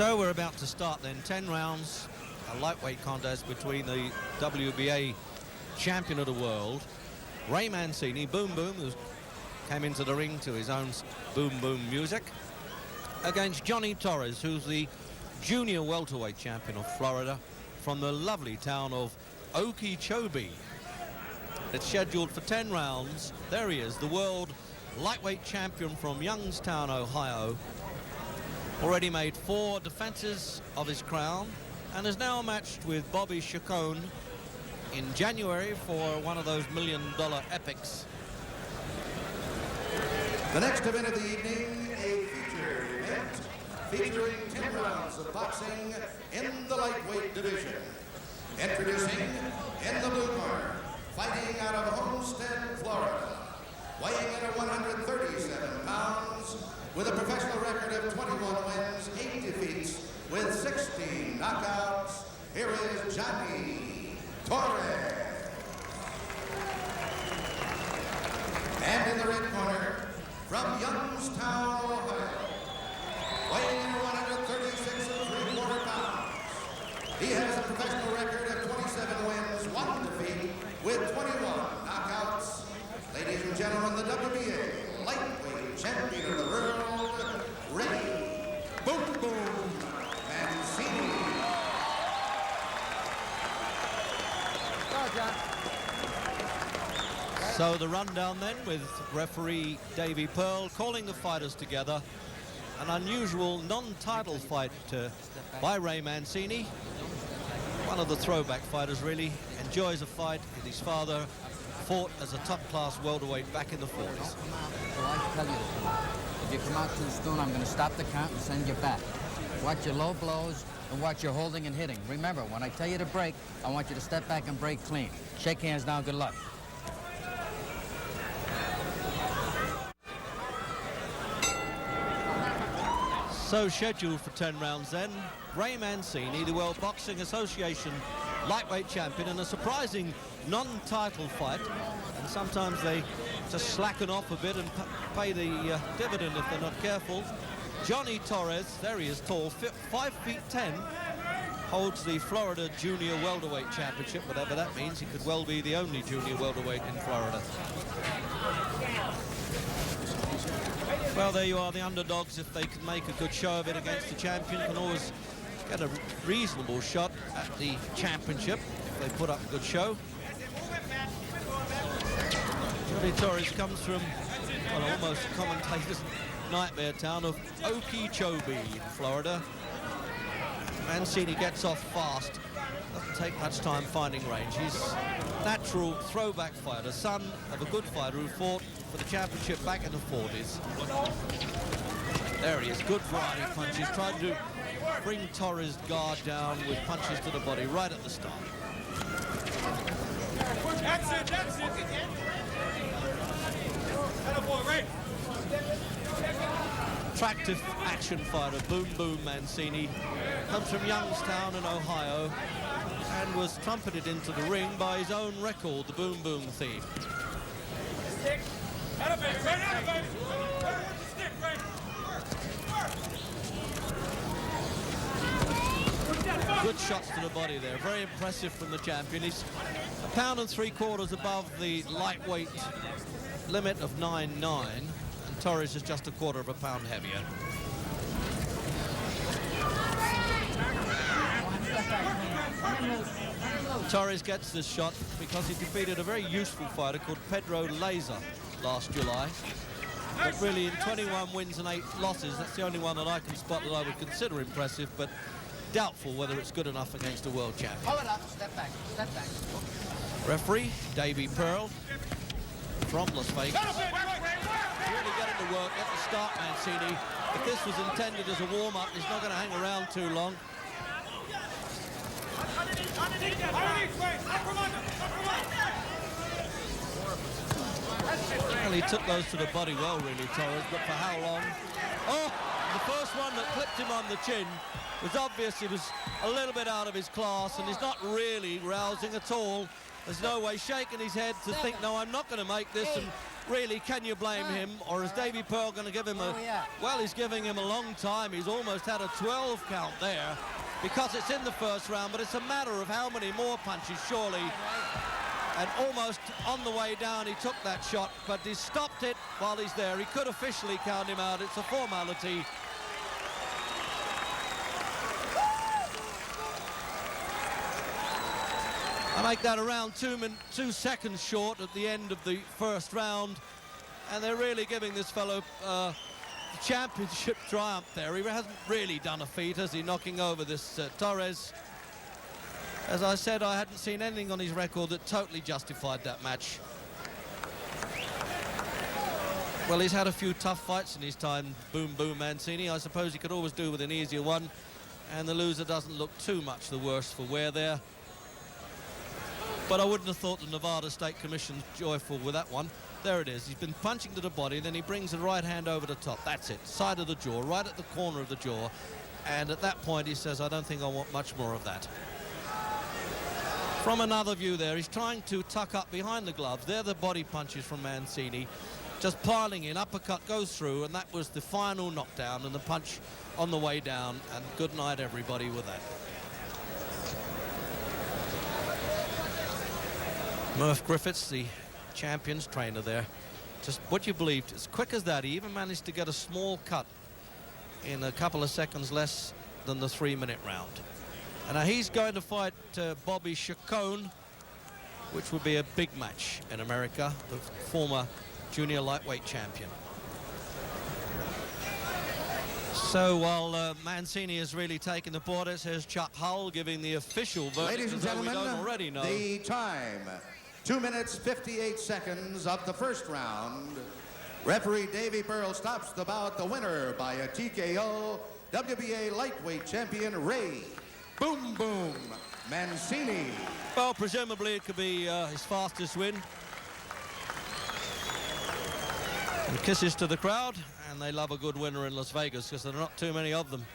So we're about to start then 10 rounds, a lightweight contest between the WBA champion of the world, Ray Mancini, Boom Boom, who came into the ring to his own Boom Boom music, against Johnny Torres, who's the junior welterweight champion of Florida from the lovely town of Okeechobee. It's scheduled for 10 rounds. There he is, the world lightweight champion from Youngstown, Ohio. Already made 4 defenses of his crown and is now matched with Bobby Chacon in January for one of those $1 million epics. The next event of the evening, a feature event featuring 10 rounds of boxing in the lightweight division. Introducing in the blue corner, fighting out of Homestead, Florida, weighing in at 137 pounds, with a professional record of 21 wins, 8 defeats, with 16 knockouts, here is Johnny Torres. And in the red corner, from Youngstown, Ohio, weighing in at 136 3/4 pounds, he has a professional record of 27 wins, 1 defeat, with 21 knockouts. Ladies and gentlemen, the WBA lightweight champion of the world, Ray Boom Boom Mancini. So the rundown then, with referee Davy Pearl calling the fighters together. An unusual non-title fight by Ray Mancini. One of the throwback fighters, really. Enjoys a fight. His father fought as a top-class welterweight back in the 40s. So I tell you to come out. If you come out too soon, I'm going to stop the count and send you back. Watch your low blows and watch your holding and hitting. Remember, when I tell you to break, I want you to step back and break clean. Shake hands now. Good luck. So scheduled for 10 rounds then, Ray Mancini, the World Boxing Association lightweight champion, in a surprising non-title fight. And sometimes they just slacken off a bit and pay the dividend if they're not careful. Johnny Torres, there he is, tall, 5 feet 10, holds the Florida Junior Welterweight Championship, whatever that means. He could well be the only junior welterweight in Florida. Well, there you are, the underdogs. If they can make a good show of it against the champion, can always get a reasonable shot at the championship if they put up a good show. Johnny Torres comes from, well, almost a commentator's nightmare town of Okeechobee in Florida. Mancini gets off fast, doesn't take much time finding range. He's a natural throwback fighter, son of a good fighter who fought for the championship back in the 40s. There he is, good variety of punches. Tried to bring Torres' guard down with punches to the body right at the start. That's it. Attractive action fighter, Boom Boom Mancini, comes from Youngstown in Ohio and was trumpeted into the ring by his own record, the Boom Boom theme. Good shots to the body there, very impressive from the champion. He's 1 3/4 pounds above the lightweight limit of 9'9", and Torres is just 1/4 pound heavier. Torres gets this shot because he defeated a very useful fighter called Pedro Laser last July. But really, in 21 wins and 8 losses, that's the only one that I can spot that I would consider impressive, but doubtful whether it's good enough against a world champion. Hold it up. Step back. Referee Davy Pearl from Las Vegas. Really get him to work at the start, Mancini. If this was intended as a warm-up, he's not going to hang around too long. Well, he took those to the body well, really, Torres, but for how long? Oh, the first one that clipped him on the chin was obvious. He was a little bit out of his class, and he's not really rousing at all. There's no way, shaking his head to think, no, I'm not going to make this, and really, can you blame him? Or is Davy Pearl going to give him a... Well, he's giving him a long time. He's almost had a 12 count there because it's in the first round, but it's a matter of how many more punches, surely. And almost on the way down, he took that shot, but he stopped it while he's there. He could officially count him out. It's a formality. I make that around 2 seconds short at the end of the first round, and they're really giving this fellow the championship triumph there. He hasn't really done a feat, has he, knocking over this Torres. As I said, I hadn't seen anything on his record that totally justified that match. Well, he's had a few tough fights in his time, Boom Boom Mancini. I suppose he could always do with an easier one, and the loser doesn't look too much the worse for wear there. But I wouldn't have thought the Nevada State Commission's joyful with that one. There it is. He's been punching to the body, then he brings the right hand over the top. That's it. Side of the jaw, right at the corner of the jaw. And at that point, he says, I don't think I want much more of that. From another view there, he's trying to tuck up behind the gloves. They're the body punches from Mancini. Just piling in. Uppercut goes through, and that was the final knockdown and the punch on the way down. And good night, everybody, with that. Murph Griffiths, the champion's trainer there. Just what you believed, as quick as that, he even managed to get a small cut in a couple of seconds less than the 3-minute round. And now he's going to fight Bobby Chacon, which would be a big match in America, the former junior lightweight champion. So while Mancini has really taken the borders, here's Chuck Hull giving the official verdict. Ladies and gentlemen, we don't already know. The time, 2 minutes, 58 seconds of the first round. Referee Davy Pearl stops the bout. The winner by a TKO, WBA lightweight champion Ray Boom Boom Mancini. Well, presumably it could be his fastest win. And kisses to the crowd, and they love a good winner in Las Vegas because there are not too many of them.